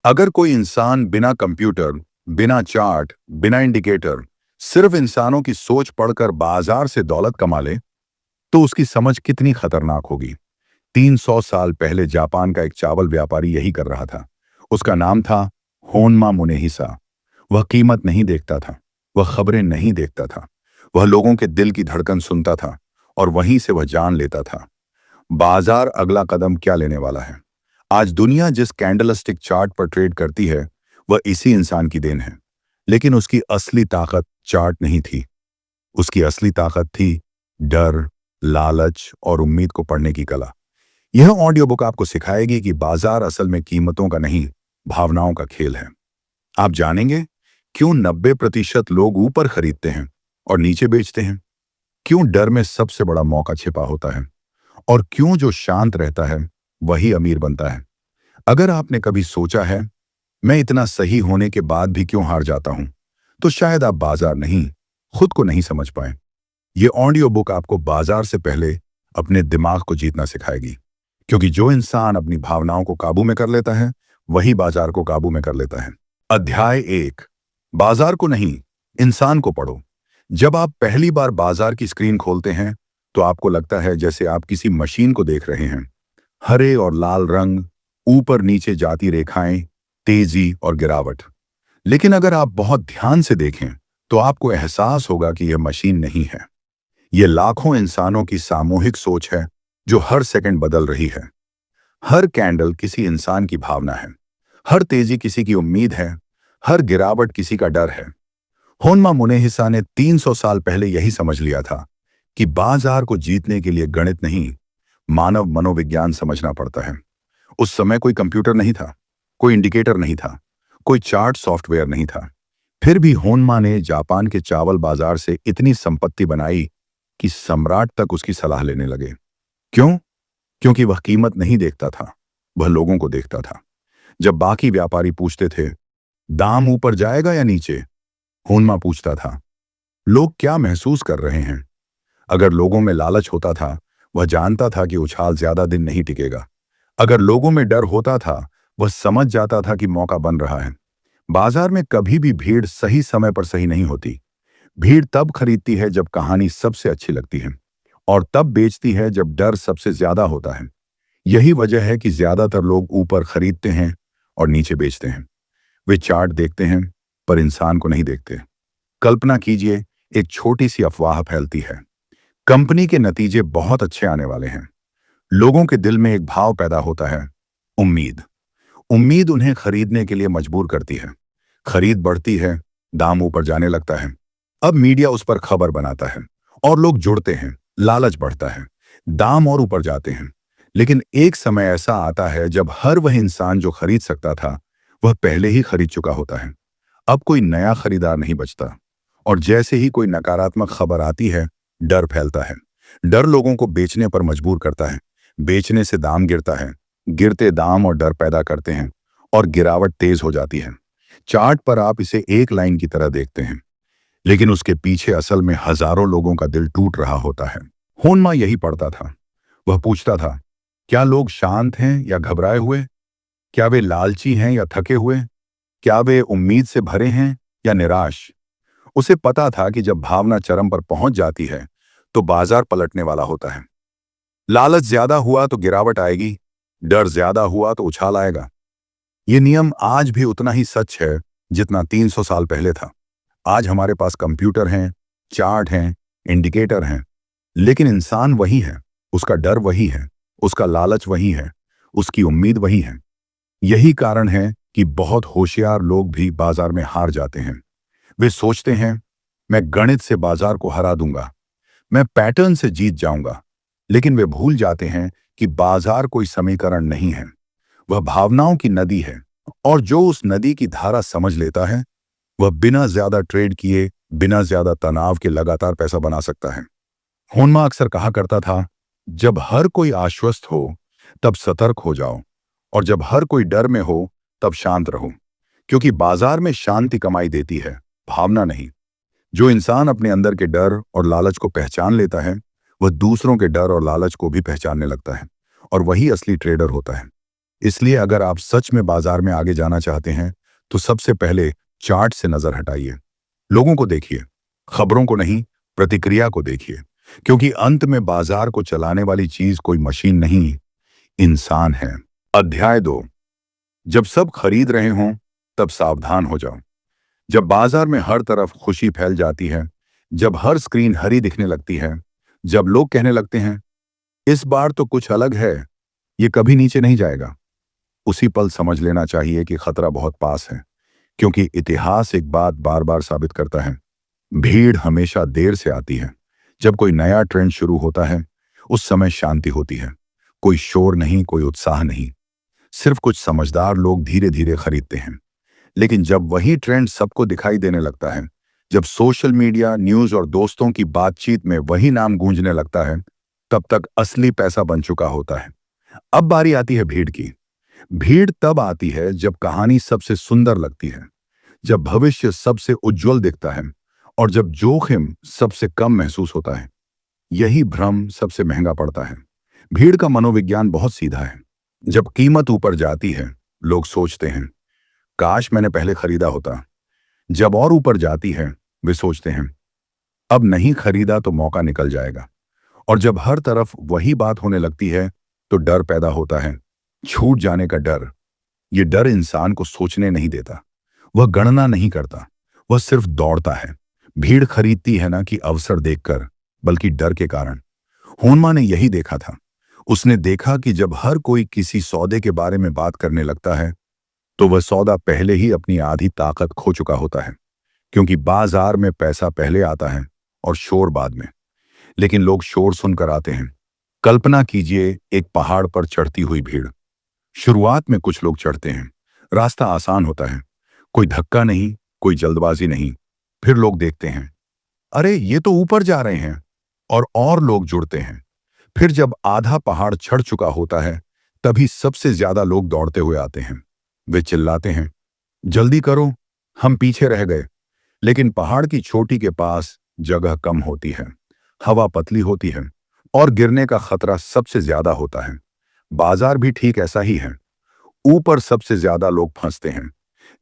अगर कोई इंसान बिना कंप्यूटर, बिना चार्ट, बिना इंडिकेटर, सिर्फ इंसानों की सोच पढ़कर बाजार से दौलत कमा ले, तो उसकी समझ कितनी खतरनाक होगी। 300 साल पहले जापान का एक चावल व्यापारी यही कर रहा था। उसका नाम था होन्मा मुनेहिसा। वह कीमत नहीं देखता था, वह खबरें नहीं देखता था, वह लोगों के दिल की धड़कन सुनता था और वहीं से वह जान लेता था बाजार अगला कदम क्या लेने वाला है। आज दुनिया जिस कैंडलस्टिक चार्ट पर ट्रेड करती है, वह इसी इंसान की देन है। लेकिन उसकी असली ताकत चार्ट नहीं थी। उसकी असली ताकत थी डर, लालच और उम्मीद को पढ़ने की कला। यह ऑडियो बुक आपको सिखाएगी कि बाजार असल में कीमतों का नहीं, भावनाओं का खेल है। आप जानेंगे क्यों 90% लोग ऊपर खरीदते हैं और नीचे बेचते हैं, क्यों डर में सबसे बड़ा मौका छिपा होता है, और क्यों जो शांत रहता है वही अमीर बनता है। अगर आपने कभी सोचा है, मैं इतना सही होने के बाद भी क्यों हार जाता हूं, तो शायद आप बाजार नहीं, खुद को नहीं समझ पाए। ये ऑडियो बुक आपको बाजार से पहले अपने दिमाग को जीतना सिखाएगी, क्योंकि जो इंसान अपनी भावनाओं को काबू में कर लेता है, वही बाजार को काबू में कर लेता है। अध्याय 1। बाजार को नहीं, इंसान को पढ़ो। जब आप पहली बार बाजार की स्क्रीन खोलते हैं, तो आपको लगता है जैसे आप किसी मशीन को देख रहे हैं। हरे और लाल रंग, ऊपर नीचे जाती रेखाएं, तेजी और गिरावट। लेकिन अगर आप बहुत ध्यान से देखें, तो आपको एहसास होगा कि यह मशीन नहीं है। यह लाखों इंसानों की सामूहिक सोच है, जो हर सेकंड बदल रही है। हर कैंडल किसी इंसान की भावना है, हर तेजी किसी की उम्मीद है, हर गिरावट किसी का डर है। होन्मा मुनेहिसा ने 300 साल पहले यही समझ लिया था कि बाजार को जीतने के लिए गणित नहीं, मानव मनोविज्ञान समझना पड़ता है। उस समय कोई कंप्यूटर नहीं था, कोई इंडिकेटर नहीं था, कोई चार्ट सॉफ्टवेयर नहीं था। फिर भी होन्मा ने जापान के चावल बाजार से इतनी संपत्ति बनाई कि सम्राट तक उसकी सलाह लेने लगे। क्यों? क्योंकि वह कीमत नहीं देखता था, वह लोगों को देखता था। जब बाकी व्यापारी पूछते थे, दाम ऊपर जाएगा या नीचे, होन्मा पूछता था, लोग क्या महसूस कर रहे हैं। अगर लोगों में लालच होता था, वह जानता था कि उछाल ज्यादा दिन नहीं टिकेगा। अगर लोगों में डर होता था, वह समझ जाता था कि मौका बन रहा है। बाजार में कभी भी भीड़ सही समय पर सही नहीं होती। भीड़ तब खरीदती है जब कहानी सबसे अच्छी लगती है, और तब बेचती है जब डर सबसे ज्यादा होता है। यही वजह है कि ज्यादातर लोग ऊपर खरीदते हैं और नीचे बेचते हैं। वे चार्ट देखते हैं, पर इंसान को नहीं देखते। कल्पना कीजिए, एक छोटी सी अफवाह फैलती है, कंपनी के नतीजे बहुत अच्छे आने वाले हैं। लोगों के दिल में एक भाव पैदा होता है, उम्मीद। उम्मीद उन्हें खरीदने के लिए मजबूर करती है। खरीद बढ़ती है, दाम ऊपर जाने लगता है। अब मीडिया उस पर खबर बनाता है और लोग जुड़ते हैं, लालच बढ़ता है, दाम और ऊपर जाते हैं। लेकिन एक समय ऐसा आता है जब हर वह इंसान जो खरीद सकता था, वह पहले ही खरीद चुका होता है। अब कोई नया खरीदार नहीं बचता, और जैसे ही कोई नकारात्मक खबर आती है, डर फैलता है। डर लोगों को बेचने पर मजबूर करता है। बेचने से दाम गिरता है, गिरते दाम और डर पैदा करते हैं, और गिरावट तेज हो जाती है। चार्ट पर आप इसे एक लाइन की तरह देखते हैं, लेकिन उसके पीछे असल में हजारों लोगों का दिल टूट रहा होता है। होन्मा यही पढ़ता था। वह पूछता था, क्या लोग शांत हैं या घबराए हुए? क्या वे लालची हैं या थके हुए? क्या वे उम्मीद से भरे हैं या निराश? उसे पता था कि जब भावना चरम पर पहुंच जाती है, तो बाजार पलटने वाला होता है। लालच ज्यादा हुआ तो गिरावट आएगी, डर ज्यादा हुआ तो उछाल आएगा। ये नियम आज भी उतना ही सच है जितना 300 साल पहले था। आज हमारे पास कंप्यूटर हैं, चार्ट हैं, इंडिकेटर हैं, लेकिन इंसान वही है, उसका डर वही है, उसका लालच वही है, उसकी उम्मीद वही है। यही कारण है कि बहुत होशियार लोग भी बाजार में हार जाते हैं। वे सोचते हैं, मैं गणित से बाजार को हरा दूंगा, मैं पैटर्न से जीत जाऊंगा। लेकिन वे भूल जाते हैं कि बाजार कोई समीकरण नहीं है, वह भावनाओं की नदी है। और जो उस नदी की धारा समझ लेता है, वह बिना ज्यादा ट्रेड किए, बिना ज्यादा तनाव के लगातार पैसा बना सकता है। होन्मा अक्सर कहा करता था, जब हर कोई आश्वस्त हो, तब सतर्क हो जाओ, और जब हर कोई डर में हो, तब शांत रहो। क्योंकि बाजार में शांति कमाई देती है, भावना नहीं। जो इंसान अपने अंदर के डर और लालच को पहचान लेता है, वह दूसरों के डर और लालच को भी पहचानने लगता है, और वही असली ट्रेडर होता है। इसलिए अगर आप सच में बाजार में आगे जाना चाहते हैं तो सबसे पहले चार्ट से नजर हटाइए। लोगों को देखिए, खबरों को नहीं, प्रतिक्रिया को देखिए। क्योंकि अंत में बाजार को चलाने वाली चीज कोई मशीन नहीं, इंसान है। अध्याय 2। जब सब खरीद रहे हों तब सावधान हो जाओ। जब बाजार में हर तरफ खुशी फैल जाती है, जब हर स्क्रीन हरी दिखने लगती है, जब लोग कहने लगते हैं इस बार तो कुछ अलग है, ये कभी नीचे नहीं जाएगा, उसी पल समझ लेना चाहिए कि खतरा बहुत पास है। क्योंकि इतिहास एक बात बार बार साबित करता है, भीड़ हमेशा देर से आती है। जब कोई नया ट्रेंड शुरू होता है उस समय शांति होती है। कोई शोर नहीं, कोई उत्साह नहीं, सिर्फ कुछ समझदार लोग धीरे धीरे खरीदते हैं। लेकिन जब वही ट्रेंड सबको दिखाई देने लगता है, जब सोशल मीडिया, न्यूज और दोस्तों की बातचीत में वही नाम गूंजने लगता है, तब तक असली पैसा बन चुका होता है। अब बारी आती है भीड़ की। भीड़ तब आती है जब कहानी सबसे सुंदर लगती है, जब भविष्य सबसे उज्जवल दिखता है और जब जोखिम सबसे कम महसूस होता है। यही भ्रम सबसे महंगा पड़ता है। भीड़ का मनोविज्ञान बहुत सीधा है। जब कीमत ऊपर जाती है, लोग सोचते हैं काश मैंने पहले खरीदा होता। जब और ऊपर जाती है, वे सोचते हैं अब नहीं खरीदा तो मौका निकल जाएगा। और जब हर तरफ वही बात होने लगती है तो डर पैदा होता है, छूट जाने का डर। ये डर इंसान को सोचने नहीं देता, वह गणना नहीं करता, वह सिर्फ दौड़ता है। भीड़ खरीदती है ना कि अवसर देखकर, बल्कि डर के कारण। होनमा ने यही देखा था। उसने देखा कि जब हर कोई किसी सौदे के बारे में बात करने लगता है तो वह सौदा पहले ही अपनी आधी ताकत खो चुका होता है। क्योंकि बाजार में पैसा पहले आता है और शोर बाद में। लेकिन लोग शोर सुनकर आते हैं। कल्पना कीजिए एक पहाड़ पर चढ़ती हुई भीड़। शुरुआत में कुछ लोग चढ़ते हैं, रास्ता आसान होता है, कोई धक्का नहीं, कोई जल्दबाजी नहीं। फिर लोग देखते हैं अरे ये तो ऊपर जा रहे हैं, और लोग जुड़ते हैं। फिर जब आधा पहाड़ चढ़ चुका होता है तभी सबसे ज्यादा लोग दौड़ते हुए आते हैं। वे चिल्लाते हैं जल्दी करो, हम पीछे रह गए। लेकिन पहाड़ की चोटी के पास जगह कम होती है, हवा पतली होती है और गिरने का खतरा सबसे ज्यादा होता है। बाजार भी ठीक ऐसा ही है। ऊपर सबसे ज्यादा लोग फंसते हैं।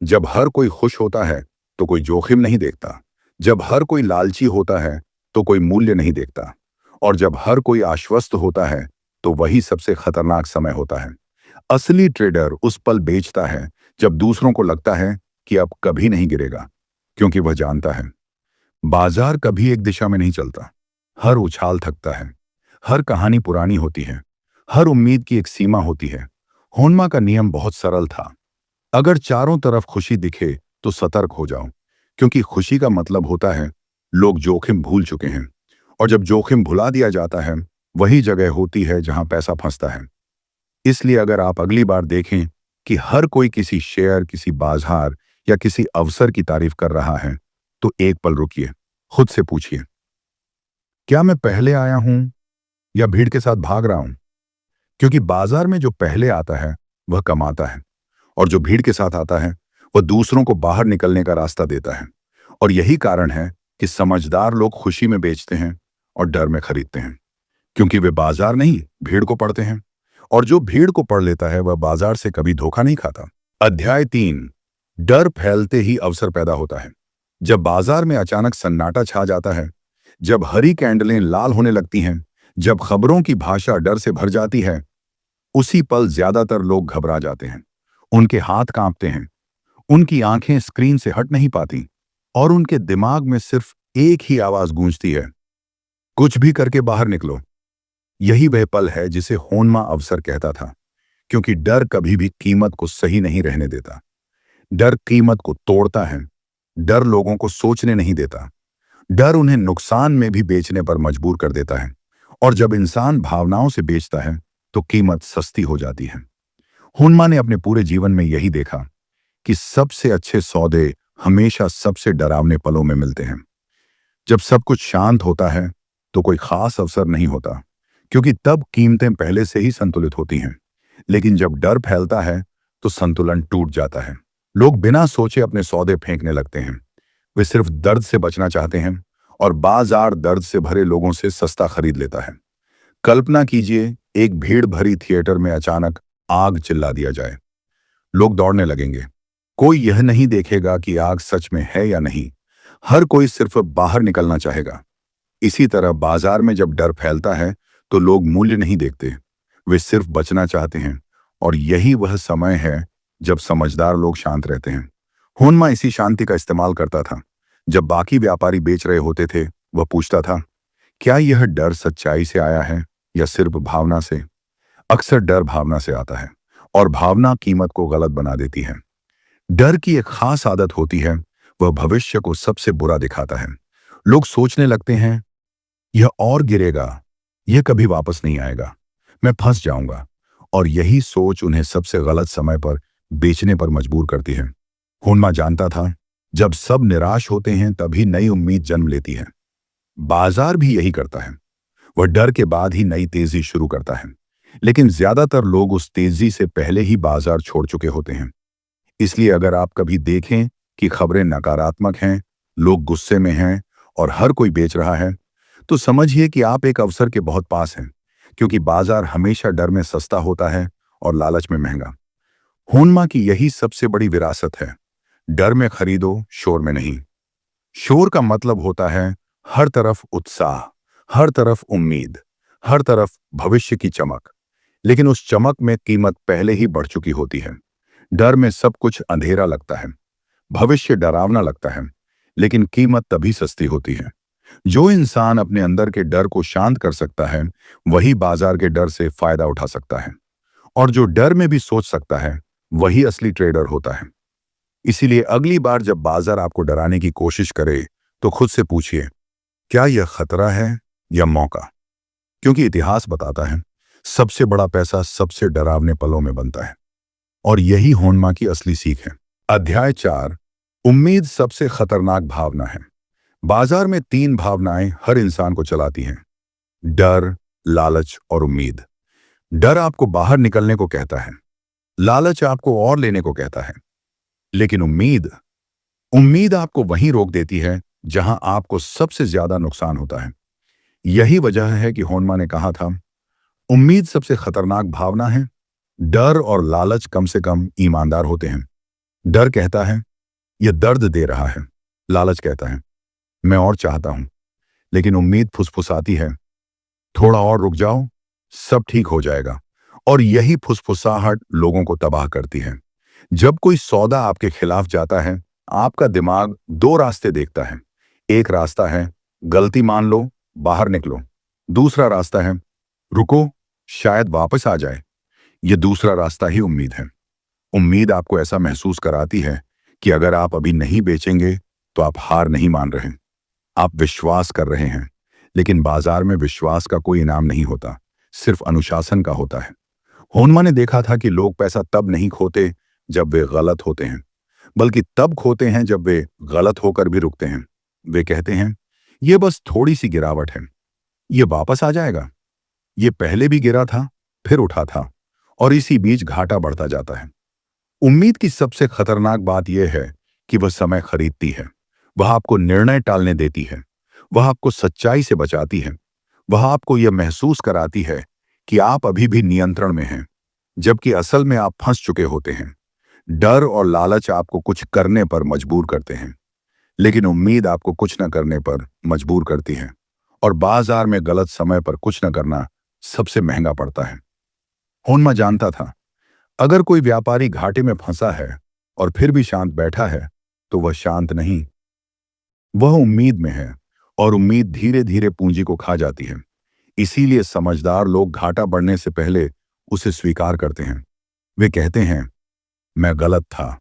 जब हर कोई खुश होता है तो कोई जोखिम नहीं देखता। जब हर कोई लालची होता है तो कोई मूल्य नहीं देखता। और जब हर कोई आश्वस्त होता है तो वही सबसे खतरनाक समय होता है। असली ट्रेडर उस पल बेचता है जब दूसरों को लगता है कि अब कभी नहीं गिरेगा। क्योंकि वह जानता है बाजार कभी एक दिशा में नहीं चलता। हर उछाल थकता है, हर कहानी पुरानी होती है, हर उम्मीद की एक सीमा होती है। होनमा का नियम बहुत सरल था। अगर चारों तरफ खुशी दिखे तो सतर्क हो जाओ। क्योंकि खुशी का मतलब होता है लोग जोखिम भूल चुके हैं। और जब जोखिम भुला दिया जाता है वही जगह होती है जहां पैसा फंसता है। इसलिए अगर आप अगली बार देखें कि हर कोई किसी शेयर, किसी बाजार या किसी अवसर की तारीफ कर रहा है तो एक पल रुकिए, खुद से पूछिए क्या मैं पहले आया हूं या भीड़ के साथ भाग रहा हूं। क्योंकि बाजार में जो पहले आता है वह कमाता है, और जो भीड़ के साथ आता है वह दूसरों को बाहर निकलने का रास्ता देता है। और यही कारण है कि समझदार लोग खुशी में बेचते हैं और डर में खरीदते हैं। क्योंकि वे बाजार नहीं, भीड़ को पढ़ते हैं। और जो भीड़ को पढ़ लेता है वह बाजार से कभी धोखा नहीं खाता। अध्याय 3। डर फैलते ही अवसर पैदा होता है। जब बाजार में अचानक सन्नाटा छा जाता है, जब हरी कैंडलें लाल होने लगती हैं, जब खबरों की भाषा डर से भर जाती है, उसी पल ज्यादातर लोग घबरा जाते हैं। उनके हाथ कांपते हैं, उनकी आंखें स्क्रीन से हट नहीं पाती और उनके दिमाग में सिर्फ एक ही आवाज गूंजती है, कुछ भी करके बाहर निकलो। यही वह पल है जिसे होनमा अवसर कहता था। क्योंकि डर कभी भी कीमत को सही नहीं रहने देता। डर कीमत को तोड़ता है। डर लोगों को सोचने नहीं देता। डर उन्हें नुकसान में भी बेचने पर मजबूर कर देता है। और जब इंसान भावनाओं से बेचता है तो कीमत सस्ती हो जाती है। होनमा ने अपने पूरे जीवन में यही देखा कि सबसे अच्छे सौदे हमेशा सबसे डरावने पलों में मिलते हैं। जब सब कुछ शांत होता है तो कोई खास अवसर नहीं होता, क्योंकि तब कीमतें पहले से ही संतुलित होती हैं। लेकिन जब डर फैलता है तो संतुलन टूट जाता है। लोग बिना सोचे अपने सौदे फेंकने लगते हैं। वे सिर्फ दर्द से बचना चाहते हैं और बाजार दर्द से भरे लोगों से सस्ता खरीद लेता है। कल्पना कीजिए एक भीड़ भरी थिएटर में अचानक आग चिल्ला दिया जाए, लोग दौड़ने लगेंगे। कोई यह नहीं देखेगा कि आग सच में है या नहीं। हर कोई सिर्फ बाहर निकलना चाहेगा। इसी तरह बाजार में जब डर फैलता है तो लोग मूल्य नहीं देखते, वे सिर्फ बचना चाहते हैं। और यही वह समय है जब समझदार लोग शांत रहते हैं। हुनमा इसी शांति का इस्तेमाल करता था। जब बाकी व्यापारी बेच रहे होते थे, वह पूछता था, क्या यह डर सच्चाई से आया है या सिर्फ भावना से? अक्सर डर भावना से आता है और भावना कीमत को गलत बना देती है। डर की एक खास आदत होती है, वह भविष्य को सबसे बुरा दिखाता है। लोग सोचने लगते हैं, यह और गिरेगा, यह कभी वापस नहीं आएगा, मैं फंस जाऊंगा। और यही सोच उन्हें सबसे गलत समय पर बेचने पर मजबूर करती है। हुनमा जानता था, जब सब निराश होते हैं तभी नई उम्मीद जन्म लेती है। बाजार भी यही करता है। वह डर के बाद ही नई तेजी शुरू करता है, लेकिन ज्यादातर लोग उस तेजी से पहले ही बाजार छोड़ चुके होते हैं। इसलिए अगर आप कभी देखें कि खबरें नकारात्मक हैं, लोग गुस्से में हैं और हर कोई बेच रहा है, तो समझिए कि आप एक अवसर के बहुत पास हैं, क्योंकि बाजार हमेशा डर में सस्ता होता है और लालच में महंगा। हुनमा की यही सबसे बड़ी विरासत है। डर में खरीदो, शोर में नहीं। शोर का मतलब होता है हर तरफ उत्साह, हर तरफ उम्मीद, हर तरफ भविष्य की चमक। लेकिन उस चमक में कीमत पहले ही बढ़ चुकी होती है। डर में सब कुछ अंधेरा लगता है, भविष्य डरावना लगता है, लेकिन कीमत तभी सस्ती होती है। जो इंसान अपने अंदर के डर को शांत कर सकता है, वही बाजार के डर से फायदा उठा सकता है। और जो डर में भी सोच सकता है, वही असली ट्रेडर होता है। इसीलिए अगली बार जब बाजार आपको डराने की कोशिश करे, तो खुद से पूछिए, क्या यह खतरा है या मौका? क्योंकि इतिहास बताता है, सबसे बड़ा पैसा सबसे डरावने पलों में बनता है। और यही हुनमा की असली सीख है। अध्याय 4, उम्मीद सबसे खतरनाक भावना है। बाजार में 3 भावनाएं हर इंसान को चलाती हैं: डर, लालच और उम्मीद। डर आपको बाहर निकलने को कहता है, लालच आपको और लेने को कहता है, लेकिन उम्मीद उम्मीद आपको वहीं रोक देती है जहां आपको सबसे ज्यादा नुकसान होता है। यही वजह है कि हुनमा ने कहा था, उम्मीद सबसे खतरनाक भावना है। डर और लालच कम से कम ईमानदार होते हैं। डर कहता है, यह दर्द दे रहा है। लालच कहता है, मैं और चाहता हूं। लेकिन उम्मीद फुसफुसाती है, थोड़ा और रुक जाओ, सब ठीक हो जाएगा। और यही फुसफुसाहट लोगों को तबाह करती है। जब कोई सौदा आपके खिलाफ जाता है, आपका दिमाग 2 रास्ते देखता है। एक रास्ता है, गलती मान लो, बाहर निकलो। दूसरा रास्ता है, रुको, शायद वापस आ जाए। यह दूसरा रास्ता ही उम्मीद है। उम्मीद आपको ऐसा महसूस कराती है कि अगर आप अभी नहीं बेचेंगे तो आप हार नहीं मान रहे, आप विश्वास कर रहे हैं। लेकिन बाजार में विश्वास का कोई इनाम नहीं होता, सिर्फ अनुशासन का होता है। हुनमा ने देखा था कि लोग पैसा तब नहीं खोते जब वे गलत होते हैं, बल्कि तब खोते हैं जब वे गलत होकर भी रुकते हैं। वे कहते हैं, यह बस थोड़ी सी गिरावट है, यह वापस आ जाएगा। यह पहले भी गिरा था, फिर उठा था, और इसी बीच घाटा बढ़ता जाता है। उम्मीद की सबसे खतरनाक बात यह है कि वह समय खरीदती है। वह आपको निर्णय टालने देती है, वह आपको सच्चाई से बचाती है, वह आपको यह महसूस कराती है कि आप अभी भी नियंत्रण में हैं, जबकि असल में आप फंस चुके होते हैं। डर और लालच आपको कुछ करने पर मजबूर करते हैं, लेकिन उम्मीद आपको कुछ न करने पर मजबूर करती है। और बाजार में गलत समय पर कुछ न करना सबसे महंगा पड़ता है। हुनमा जानता था, अगर कोई व्यापारी घाटे में फंसा है और फिर भी शांत बैठा है, तो वह शांत नहीं, वह उम्मीद में है। और उम्मीद धीरे धीरे पूंजी को खा जाती है। इसीलिए समझदार लोग घाटा बढ़ने से पहले उसे स्वीकार करते हैं। वे कहते हैं, मैं गलत था,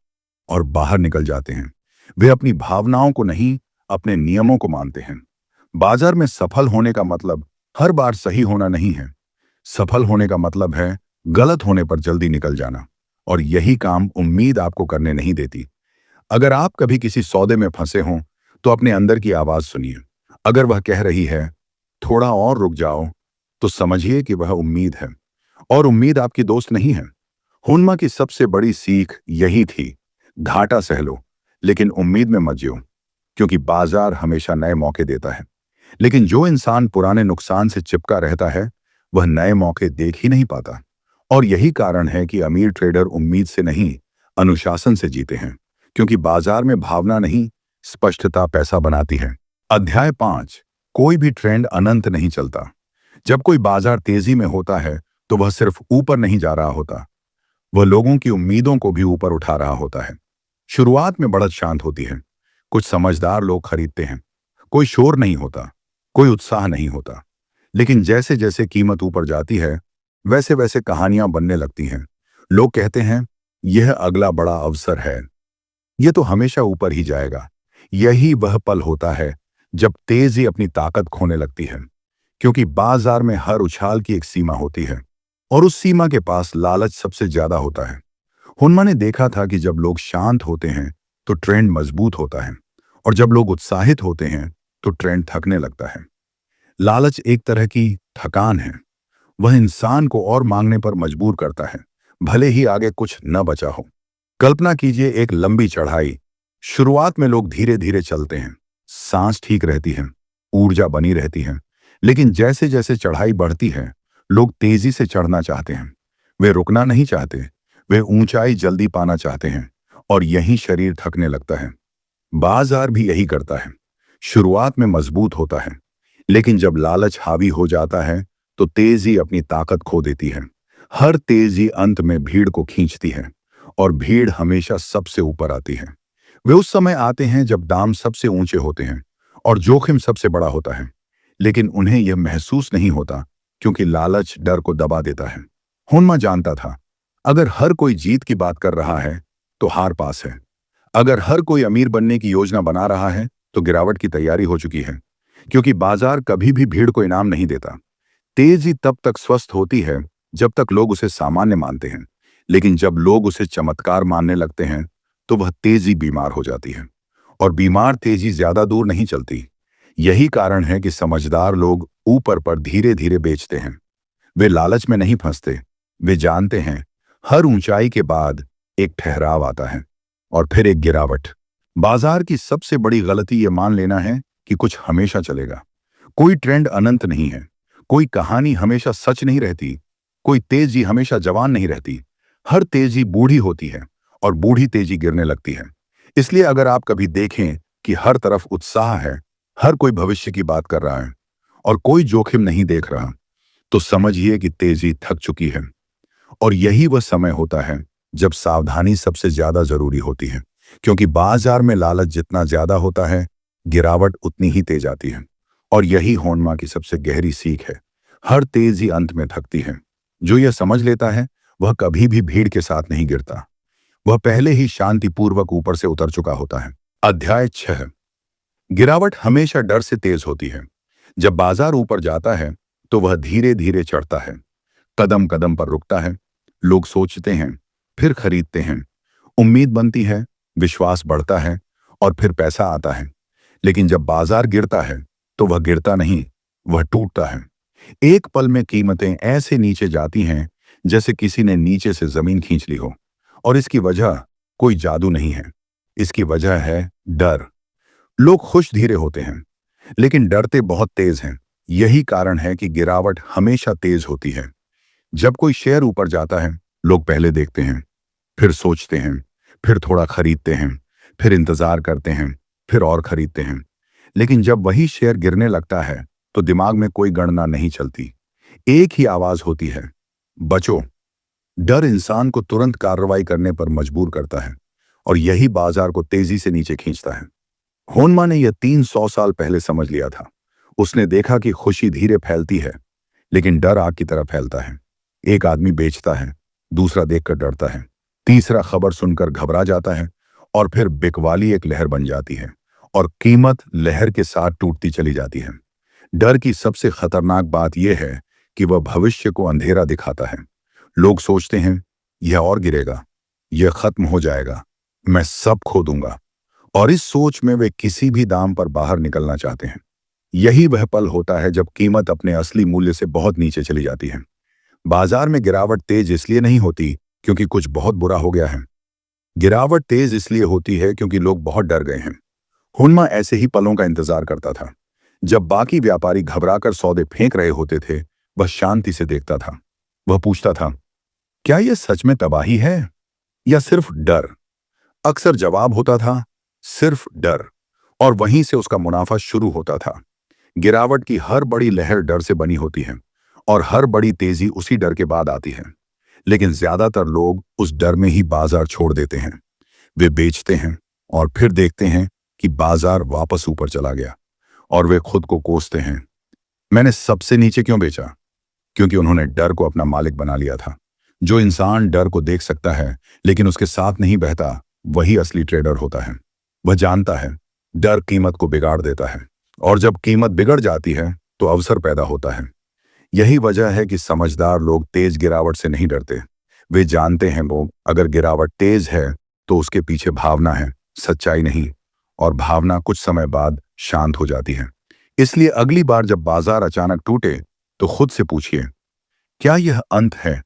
और बाहर निकल जाते हैं। वे अपनी भावनाओं को नहीं, अपने नियमों को मानते हैं। बाजार में सफल होने का मतलब हर बार सही होना नहीं है। सफल होने का मतलब है गलत होने पर जल्दी निकल जाना। और यही काम उम्मीद आपको करने नहीं देती। अगर आप कभी किसी सौदे में फंसे हों, तो अपने अंदर की आवाज सुनिए। अगर वह कह रही है, थोड़ा और रुक जाओ, तो समझिए कि वह उम्मीद है, और उम्मीद आपकी दोस्त नहीं है। हुनमा की सबसे बड़ी सीख यही थी, घाटा सह लो, लेकिन उम्मीद में मत जियो, क्योंकि बाजार हमेशा नए मौके देता है। लेकिन जो इंसान पुराने नुकसान से चिपका रहता है, वह नए मौके देख ही नहीं पाता। और यही कारण है कि अमीर ट्रेडर उम्मीद से नहीं, अनुशासन से जीते हैं, क्योंकि बाजार में भावना नहीं, स्पष्टता पैसा बनाती है। अध्याय 5। कोई भी ट्रेंड अनंत नहीं चलता। जब कोई बाजार तेजी में होता है तो वह सिर्फ ऊपर नहीं जा रहा होता, वह लोगों की उम्मीदों को भी ऊपर उठा रहा होता है। शुरुआत में बढ़त शांत होती है, कुछ समझदार लोग खरीदते हैं, कोई शोर नहीं होता, कोई उत्साह नहीं होता। लेकिन जैसे जैसे कीमत ऊपर जाती है, वैसे वैसे कहानियां बनने लगती हैं। लोग कहते हैं, यह अगला बड़ा अवसर है, यह तो हमेशा ऊपर ही जाएगा। यही वह पल होता है जब तेजी अपनी ताकत खोने लगती है, क्योंकि बाजार में हर उछाल की एक सीमा होती है और उस सीमा के पास लालच सबसे ज्यादा होता है। हुन्मा ने देखा था कि जब लोग शांत होते हैं तो ट्रेंड मजबूत होता है, और जब लोग उत्साहित होते हैं तो ट्रेंड थकने लगता है। लालच एक तरह की थकान है, वह इंसान को और मांगने पर मजबूर करता है, भले ही आगे कुछ न बचा हो। कल्पना कीजिए एक लंबी चढ़ाई। शुरुआत में लोग धीरे धीरे चलते हैं, सांस ठीक रहती है, ऊर्जा बनी रहती है। लेकिन जैसे जैसे चढ़ाई बढ़ती है, लोग तेजी से चढ़ना चाहते हैं, वे रुकना नहीं चाहते, वे ऊंचाई जल्दी पाना चाहते हैं, और यही शरीर थकने लगता है। बाजार भी यही करता है, शुरुआत में मजबूत होता है, लेकिन जब लालच हावी हो जाता है तो तेजी अपनी ताकत खो देती है। हर तेजी अंत में भीड़ को खींचती है, और भीड़ हमेशा सबसे ऊपर आती है। वे उस समय आते हैं जब दाम सबसे ऊंचे होते हैं और जोखिम सबसे बड़ा होता है, लेकिन उन्हें यह महसूस नहीं होता, क्योंकि लालच डर को दबा देता है। हुन्मा जानता था, अगर हर कोई जीत की बात कर रहा है तो हार पास है। अगर हर कोई अमीर बनने की योजना बना रहा है तो गिरावट की तैयारी हो चुकी है, क्योंकि बाजार कभी भी भीड़ को इनाम नहीं देता। तेजी तब तक स्वस्थ होती है जब तक लोग उसे सामान्य मानते हैं, लेकिन जब लोग उसे चमत्कार मानने लगते हैं तो वह तेजी बीमार हो जाती है, और बीमार तेजी ज्यादा दूर नहीं चलती। यही कारण है कि समझदार लोग ऊपर पर धीरे धीरे बेचते हैं। वे लालच में नहीं फंसते, वे जानते हैं हर ऊंचाई के बाद एक ठहराव आता है और फिर एक गिरावट। बाजार की सबसे बड़ी गलती यह मान लेना है कि कुछ हमेशा चलेगा। कोई ट्रेंड अनंत नहीं है, कोई कहानी हमेशा सच नहीं रहती, कोई तेजी हमेशा जवान नहीं रहती। हर तेजी बूढ़ी होती है और बूढ़ी तेजी गिरने लगती है। इसलिए अगर आप कभी देखें कि हर तरफ उत्साह है, हर कोई भविष्य की बात कर रहा है और कोई जोखिम नहीं देख रहा, तो समझिए कि तेजी थक चुकी है। और यही वह समय होता है जब सावधानी सबसे ज्यादा जरूरी होती है, क्योंकि बाजार में लालच जितना ज्यादा होता है, गिरावट उतनी ही तेज आती है। और यही होन्मा की सबसे गहरी सीख है। हर तेजी अंत में थकती है। जो यह समझ लेता है वह कभी भी भीड़ के साथ नहीं गिरता, वह पहले ही शांतिपूर्वक ऊपर से उतर चुका होता है। अध्याय 6। गिरावट हमेशा डर से तेज होती है। जब बाजार ऊपर जाता है तो वह धीरे धीरे चढ़ता है, कदम कदम पर रुकता है। लोग सोचते हैं, फिर खरीदते हैं, उम्मीद बनती है, विश्वास बढ़ता है, और फिर पैसा आता है। लेकिन जब बाजार गिरता है तो वह गिरता नहीं, वह टूटता है। एक पल में कीमतें ऐसे नीचे जाती हैं जैसे किसी ने नीचे से जमीन खींच ली हो। और इसकी वजह कोई जादू नहीं है, इसकी वजह है डर। लोग खुश धीरे होते हैं, लेकिन डरते बहुत तेज हैं। यही कारण है कि गिरावट हमेशा तेज होती है। जब कोई शेयर ऊपर जाता है, लोग पहले देखते हैं, फिर सोचते हैं, फिर थोड़ा खरीदते हैं, फिर इंतजार करते हैं, फिर और खरीदते हैं। लेकिन जब वही शेयर गिरने लगता है तो दिमाग में कोई गणना नहीं चलती, एक ही आवाज होती है, बचो। डर इंसान को तुरंत कार्रवाई करने पर मजबूर करता है, और यही बाजार को तेजी से नीचे खींचता है। होन्मा ने यह 300 साल पहले समझ लिया था। उसने देखा कि खुशी धीरे फैलती है, लेकिन डर आग की तरह फैलता है। एक आदमी बेचता है, दूसरा देखकर डरता है, तीसरा खबर सुनकर घबरा जाता है, और फिर बिकवाली एक लहर बन जाती है, और कीमत लहर के साथ टूटती चली जाती है। डर की सबसे खतरनाक बात यह है कि वह भविष्य को अंधेरा दिखाता है। लोग सोचते हैं, यह और गिरेगा, यह खत्म हो जाएगा, मैं सब खो दूंगा, और इस सोच में वे किसी भी दाम पर बाहर निकलना चाहते हैं। यही वह पल होता है जब कीमत अपने असली मूल्य से बहुत नीचे चली जाती है। बाजार में गिरावट तेज इसलिए नहीं होती क्योंकि कुछ बहुत बुरा हो गया है, गिरावट तेज इसलिए होती है क्योंकि लोग बहुत डर गए हैं। हुन्मा ऐसे ही पलों का इंतजार करता था। जब बाकी व्यापारी घबराकर सौदे फेंक रहे होते थे, वह शांति से देखता था। वह पूछता था, क्या यह सच में तबाही है या सिर्फ डर? अक्सर जवाब होता था सिर्फ डर, और वहीं से उसका मुनाफा शुरू होता था। गिरावट की हर बड़ी लहर डर से बनी होती है और हर बड़ी तेजी उसी डर के बाद आती है। लेकिन ज्यादातर लोग उस डर में ही बाजार छोड़ देते हैं। वे बेचते हैं और फिर देखते हैं कि बाजार वापस ऊपर चला गया, और वे खुद को कोसते हैं, मैंने सबसे नीचे क्यों बेचा? क्योंकि उन्होंने डर को अपना मालिक बना लिया था। जो इंसान डर को देख सकता है लेकिन उसके साथ नहीं बहता, वही असली ट्रेडर होता है। वह जानता है डर कीमत को बिगाड़ देता है, और जब कीमत बिगड़ जाती है तो अवसर पैदा होता है। यही वजह है कि समझदार लोग तेज गिरावट से नहीं डरते। वे जानते हैं लोग अगर गिरावट तेज है तो उसके पीछे भावना है, सच्चाई नहीं, और भावना कुछ समय बाद शांत हो जाती है। इसलिए अगली बार जब बाजार अचानक टूटे तो खुद से पूछिए, क्या यह अंत है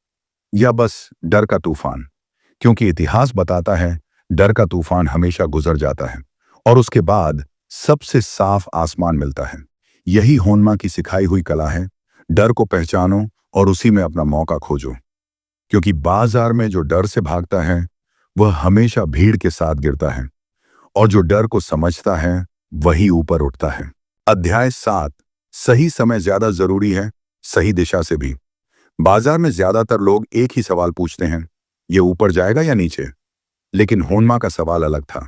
या बस डर का तूफान? क्योंकि इतिहास बताता है डर का तूफान हमेशा गुजर जाता है और उसके बाद सबसे साफ आसमान मिलता है। यही होनमा की सिखाई हुई कला है। डर को पहचानो और उसी में अपना मौका खोजो, क्योंकि बाजार में जो डर से भागता है वह हमेशा भीड़ के साथ गिरता है, और जो डर को समझता है वही ऊपर उठता है। अध्याय 7। सही समय ज्यादा जरूरी है सही दिशा से भी। बाजार में ज्यादातर लोग एक ही सवाल पूछते हैं, ये ऊपर जाएगा या नीचे? लेकिन होनमा का सवाल अलग था।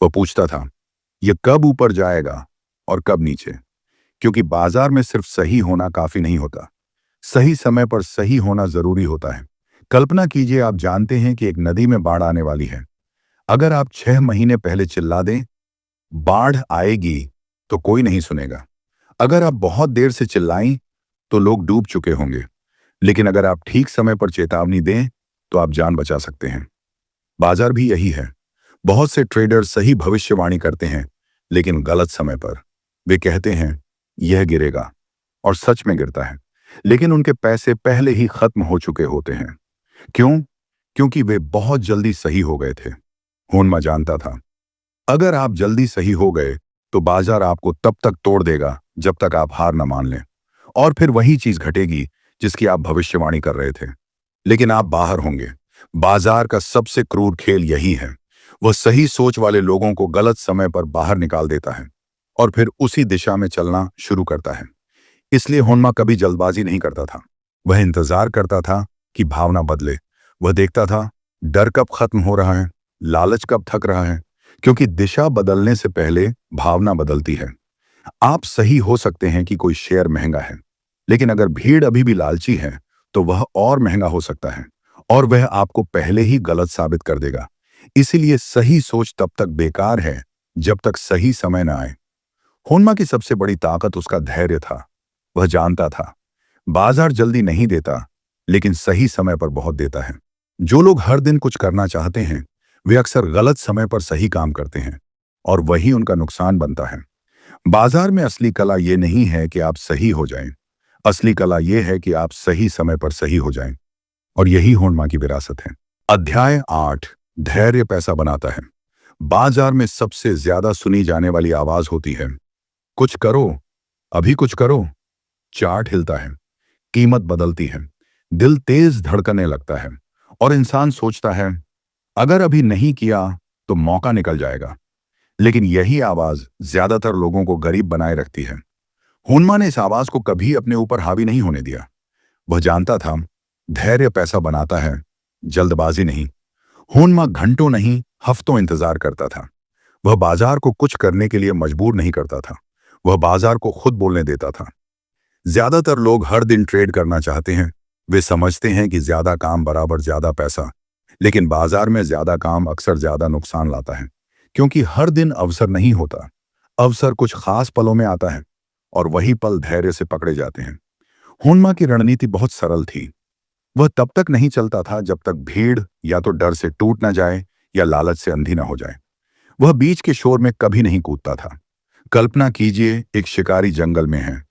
वह पूछता था, ये कब ऊपर जाएगा और कब नीचे? क्योंकि बाजार में सिर्फ सही होना काफी नहीं होता, सही समय पर सही होना जरूरी होता है। कल्पना कीजिए आप जानते हैं कि एक नदी में बाढ़ आने वाली है। अगर आप 6 महीने पहले चिल्ला दें बाढ़ आएगी तो कोई नहीं सुनेगा। अगर आप बहुत देर से चिल्लाएं तो लोग डूब चुके होंगे। लेकिन अगर आप ठीक समय पर चेतावनी दें तो आप जान बचा सकते हैं। बाजार भी यही है। बहुत से ट्रेडर सही भविष्यवाणी करते हैं लेकिन गलत समय पर। वे कहते हैं यह गिरेगा और सच में गिरता है, लेकिन उनके पैसे पहले ही खत्म हो चुके होते हैं। क्यों? क्योंकि वे बहुत जल्दी सही हो गए थे। होनमा जानता था अगर आप जल्दी सही हो गए तो बाजार आपको तब तक तोड़ देगा जब तक आप हार न मान लें, और फिर वही चीज घटेगी जिसकी आप भविष्यवाणी कर रहे थे। लेकिन आप बाहर होंगे। बाजार का सबसे क्रूर खेल यही है। वह सही सोच वाले लोगों को गलत समय पर बाहर निकाल देता है और फिर उसी दिशा में चलना शुरू करता है। इसलिए होनमा कभी जल्दबाजी नहीं करता था। वह इंतजार करता था कि भावना बदले। वह देखता था डर कब खत्म हो रहा है, लालच कब थक रहा है, क्योंकि दिशा बदलने से पहले भावना बदलती है। आप सही हो सकते हैं कि कोई शेयर महंगा है, लेकिन अगर भीड़ अभी भी लालची है तो वह और महंगा हो सकता है, और वह आपको पहले ही गलत साबित कर देगा। इसीलिए सही सोच तब तक बेकार है जब तक सही समय न आए। होनमा की सबसे बड़ी ताकत उसका धैर्य था। वह जानता था बाजार जल्दी नहीं देता, लेकिन सही समय पर बहुत देता है। जो लोग हर दिन कुछ करना चाहते हैं वे अक्सर गलत समय पर सही काम करते हैं, और वही उनका नुकसान बनता है। बाजार में असली कला ये नहीं है कि आप सही हो जाएं, असली कला यह है कि आप सही समय पर सही हो जाएं, और यही होनमा की विरासत है। अध्याय 8। धैर्य पैसा बनाता है। बाजार में सबसे ज्यादा सुनी जाने वाली आवाज होती है, कुछ करो, अभी कुछ करो। चार्ट हिलता है, कीमत बदलती है, दिल तेज धड़कने लगता है, और इंसान सोचता है अगर अभी नहीं किया तो मौका निकल जाएगा। लेकिन यही आवाज ज्यादातर लोगों को गरीब बनाए रखती है। होनमा ने इस आवाज को कभी अपने ऊपर हावी नहीं होने दिया। वह जानता था धैर्य पैसा बनाता है, जल्दबाजी नहीं। होनमा घंटों नहीं हफ्तों इंतजार करता था। वह बाजार को कुछ करने के लिए मजबूर नहीं करता था, वह बाजार को खुद बोलने देता था। ज्यादातर लोग हर दिन ट्रेड करना चाहते हैं। वे समझते हैं कि ज्यादा काम बराबर ज्यादा पैसा, लेकिन बाजार में ज्यादा काम अक्सर ज्यादा नुकसान लाता है, क्योंकि हर दिन अवसर नहीं होता। अवसर कुछ खास पलों में आता है, और वही पल धैर्य से पकड़े जाते हैं। होनमा की रणनीति बहुत सरल थी। वह तब तक नहीं चलता था जब तक भीड़ या तो डर से टूट न जाए या लालच से अंधी न हो जाए। वह बीच के शोर में कभी नहीं कूदता था। कल्पना कीजिए एक शिकारी जंगल में है।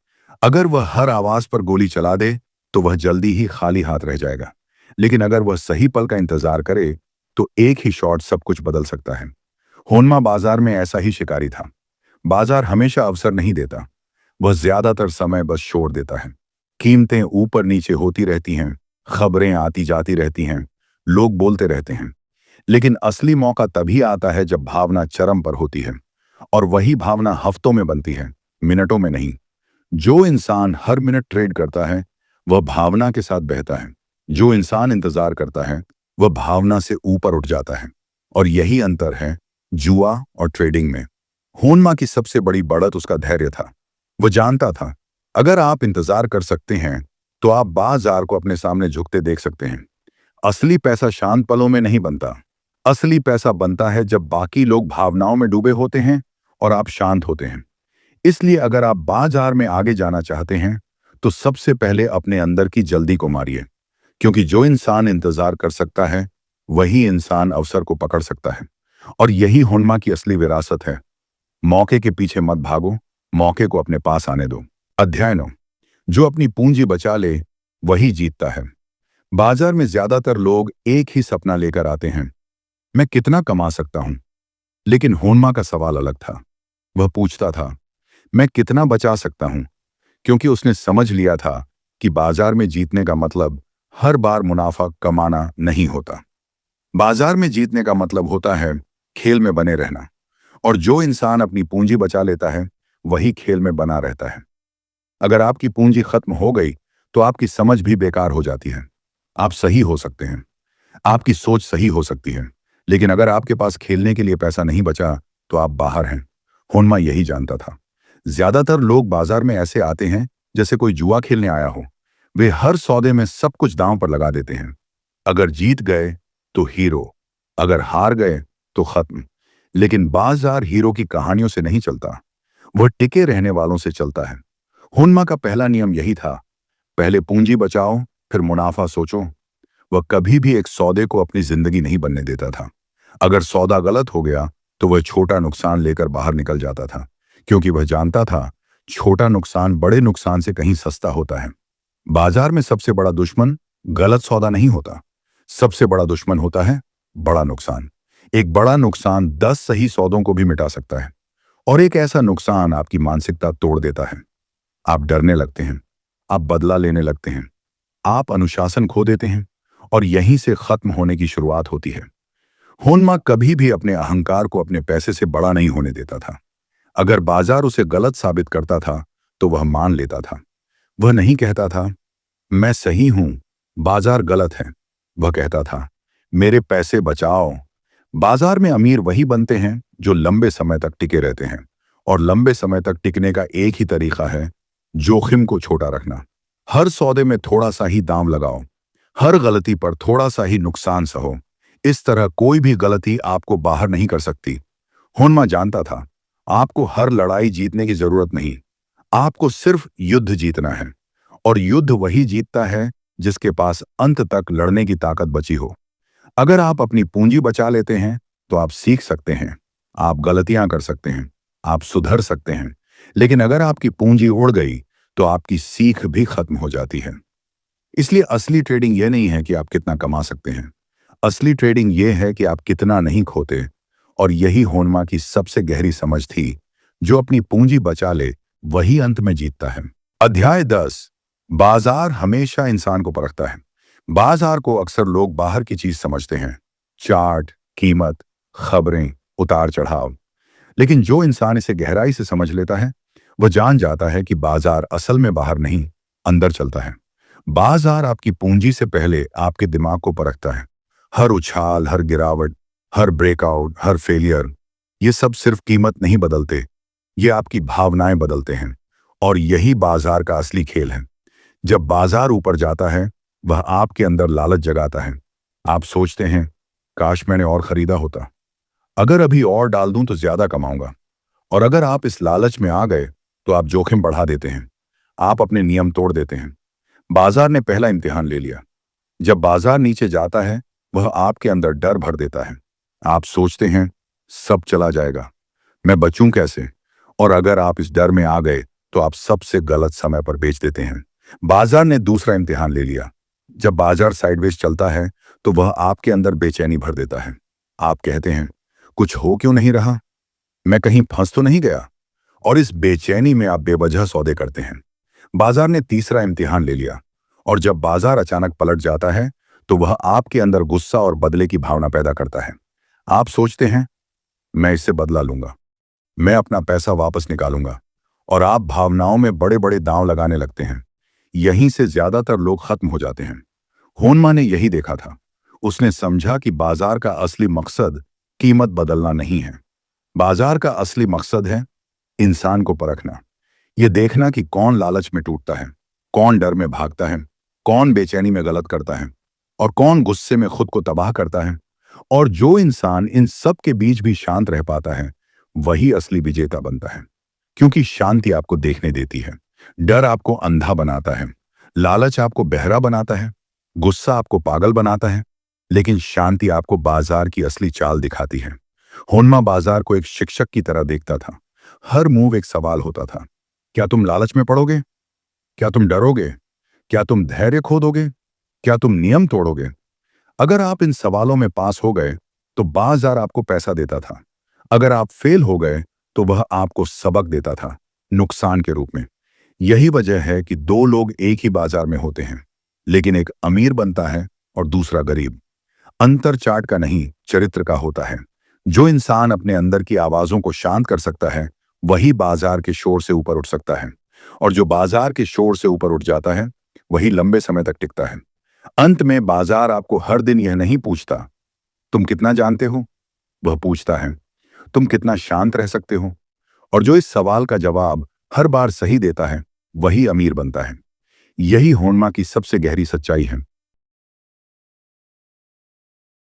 अगर वह हर आवाज पर गोली चला दे तो वह जल्दी ही खाली हाथ रह जाएगा, लेकिन अगर वह सही पल का इंतजार करे तो एक ही शॉट सब कुछ बदल सकता है। होनमा बाजार में ऐसा ही शिकारी था। बाजार हमेशा अवसर नहीं देता, वह ज्यादातर समय बस शोर देता है। कीमतें ऊपर नीचे होती रहती हैं, खबरें आती जाती रहती हैं, लोग बोलते रहते हैं। लेकिन असली मौका तभी आता है जब भावना चरम पर होती है, और वही भावना हफ्तों में बनती है, मिनटों में नहीं। जो इंसान हर मिनट ट्रेड करता है, वह भावना के साथ बहता है। जो इंसान इंतजार करता है, वह भावना से ऊपर उठ जाता है। और यही अंतर है जुआ और ट्रेडिंग में। होनमा की सबसे बड़ी बढ़त उसका धैर्य था। वो जानता था, अगर आप इंतजार कर सकते हैं, तो आप बाजार को अपने सामने झुकते देख सकते हैं। असली पैसा शांत पलों में नहीं बनता। असली पैसा बनता है जब बाकी लोग भावनाओं में डूबे होते हैं और आप शांत होते हैं। इसलिए अगर आप बाजार में आगे जाना चाहते हैं, तो सबसे पहले अपने अंदर की जल्दी को मारिए। क्योंकि जो इंसान इंतजार कर सकता है, वही इंसान अवसर को पकड़ सकता है। और यही हुनमा की असली विरासत है। मौके के पीछे मत भागो, मौके को अपने पास आने दो। अध्याय 9। जो अपनी पूंजी बचा ले, वही जीतता है। बाजार में ज्यादातर लोग एक ही सपना लेकर आते हैं, मैं कितना कमा सकता हूं। लेकिन होनमा का सवाल अलग था। वह पूछता था, मैं कितना बचा सकता हूं। क्योंकि उसने समझ लिया था कि बाजार में जीतने का मतलब हर बार मुनाफा कमाना नहीं होता। बाजार में जीतने का मतलब होता है खेल में बने रहना। और जो इंसान अपनी पूंजी बचा लेता है, वही खेल में बना रहता है। अगर आपकी पूंजी खत्म हो गई, तो आपकी समझ भी बेकार हो जाती है। आप सही हो सकते हैं, आपकी सोच सही हो सकती है, लेकिन अगर आपके पास खेलने के लिए पैसा नहीं बचा, तो आप बाहर हैं। होनमा यही जानता था। ज्यादातर लोग बाजार में ऐसे आते हैं जैसे कोई जुआ खेलने आया हो। वे हर सौदे में सब कुछ दांव पर लगा देते हैं। अगर जीत गए तो हीरो, अगर हार गए तो खत्म। लेकिन बाजार हीरो की कहानियों से नहीं चलता, वह टिके रहने वालों से चलता है। हुनमा का पहला नियम यही था, पहले पूंजी बचाओ, फिर मुनाफा सोचो। वह कभी भी एक सौदे को अपनी जिंदगी नहीं बनने देता था। अगर सौदा गलत हो गया, तो वह छोटा नुकसान लेकर बाहर निकल जाता था, क्योंकि वह जानता था छोटा नुकसान बड़े नुकसान से कहीं सस्ता होता है। बाजार में सबसे बड़ा दुश्मन गलत सौदा नहीं होता, सबसे बड़ा दुश्मन होता है बड़ा नुकसान। एक बड़ा नुकसान 10 सही सौदों को भी मिटा सकता है। और एक ऐसा नुकसान आपकी मानसिकता तोड़ देता है। आप डरने लगते हैं, आप बदला लेने लगते हैं, आप अनुशासन खो देते हैं, और यहीं से खत्म होने की शुरुआत होती है। होनमा कभी भी अपने अहंकार को अपने पैसे से बड़ा नहीं होने देता था। अगर बाजार उसे गलत साबित करता था, तो वह मान लेता था। वह नहीं कहता था, मैं सही हूं, बाजार गलत है। वह कहता था, मेरे पैसे बचाओ। बाजार में अमीर वही बनते हैं जो लंबे समय तक टिके रहते हैं। और लंबे समय तक टिकने का एक ही तरीका है, जोखिम को छोटा रखना। हर सौदे में थोड़ा सा ही दाम लगाओ, हर गलती पर थोड़ा सा ही नुकसान सहो। इस तरह कोई भी गलती आपको बाहर नहीं कर सकती। होनमा जानता था, आपको हर लड़ाई जीतने की जरूरत नहीं, आपको सिर्फ युद्ध जीतना है। और युद्ध वही जीतता है जिसके पास अंत तक लड़ने की ताकत बची हो। अगर आप अपनी पूंजी बचा लेते हैं, तो आप सीख सकते हैं, आप गलतियां कर सकते हैं, आप सुधर सकते हैं। लेकिन अगर आपकी पूंजी उड़ गई, तो आपकी सीख भी खत्म हो जाती है। इसलिए असली ट्रेडिंग यह नहीं है कि आप कितना कमा सकते हैं, असली ट्रेडिंग यह है कि आप कितना नहीं खोते। और यही होनमा की सबसे गहरी समझ थी, जो अपनी पूंजी बचा ले, वही अंत में जीतता है। अध्याय 10। बाजार हमेशा इंसान को परखता है। बाजार को अक्सर लोग बाहर की चीज समझते हैं, चार्ट, कीमत, खबरें, उतार चढ़ाव। लेकिन जो इंसान इसे गहराई से समझ लेता है, वह जान जाता है कि बाजार असल में बाहर नहीं, अंदर चलता है। बाजार आपकी पूंजी से पहले आपके दिमाग को परखता है। हर उछाल, हर गिरावट, हर ब्रेकआउट, हर फेलियर, ये सब सिर्फ कीमत नहीं बदलते, ये आपकी भावनाएं बदलते हैं। और यही बाजार का असली खेल है। जब बाजार ऊपर जाता है, वह आपके अंदर लालच जगाता है। आप सोचते हैं, काश मैंने और खरीदा होता, अगर अभी और डाल दूं तो ज्यादा कमाऊंगा। और अगर आप इस लालच में आ गए, तो आप जोखिम बढ़ा देते हैं, आप अपने नियम तोड़ देते हैं। बाजार ने पहला इम्तिहान ले लिया। जब बाजार नीचे जाता है, वह आपके अंदर डर भर देता है। आप सोचते हैं, सब चला जाएगा, मैं बचूं कैसे। और अगर आप इस डर में आ गए, तो आप सबसे गलत समय पर बेच देते हैं। बाजार ने दूसरा इम्तिहान ले लिया। जब बाजार साइडवेज चलता है, तो वह आपके अंदर बेचैनी भर देता है। आप कहते हैं, कुछ हो क्यों नहीं रहा, मैं कहीं फंस तो नहीं गया। और इस बेचैनी में आप बेवजह सौदे करते हैं। बाजार ने तीसरा इम्तिहान ले लिया, और जब बाजार अचानक पलट जाता है तो वह आपके अंदर गुस्सा और बदले की भावना पैदा करता है। आप सोचते हैं, मैं इससे बदला लूंगा, मैं अपना पैसा वापस निकालूंगा, और आप भावनाओं में बड़े बड़े दांव लगाने लगते हैं। यहीं से ज्यादातर लोग खत्म हो जाते हैं। होनमा ने यही देखा था। उसने समझा कि बाजार का असली मकसद कीमत बदलना नहीं है। बाजार का असली मकसद है इंसान को परखना। यह देखना कि कौन लालच में टूटता है, कौन डर में भागता है, कौन बेचैनी में गलत करता है, और कौन गुस्से में खुद को तबाह करता है। और जो इंसान इन सब के बीच भी शांत रह पाता है, वही असली विजेता बनता है। क्योंकि शांति आपको देखने देती है, डर आपको अंधा बनाता है, लालच आपको बहरा बनाता है, गुस्सा आपको पागल बनाता है, लेकिन शांति आपको बाजार की असली चाल दिखाती है। होनमा बाजार को एक शिक्षक की तरह देखता था। हर मूव एक सवाल होता था। क्या तुम लालच में पड़ोगे? क्या तुम डरोगे? क्या तुम धैर्य खो दोगे? क्या तुम नियम तोड़ोगे? अगर आप इन सवालों में पास हो गए तो बाजार आपको पैसा देता था। अगर आप फेल हो गए तो वह आपको सबक देता था, नुकसान के रूप में। यही वजह है कि दो लोग एक ही बाजार में होते हैं, लेकिन एक अमीर बनता है और दूसरा गरीब। अंतर चार्ट का नहीं, चरित्र का होता है। जो इंसान अपने अंदर की आवाजों को शांत कर सकता है, वही बाजार के शोर से ऊपर उठ सकता है। और जो बाजार के शोर से ऊपर उठ जाता है, वही लंबे समय तक टिकता है। अंत में बाजार आपको हर दिन यह नहीं पूछता, तुम कितना जानते हो? वह पूछता है, तुम कितना शांत रह सकते हो? और जो इस सवाल का जवाब हर बार सही देता है, वही अमीर बनता है। यही होनमा की सबसे गहरी सच्चाई है।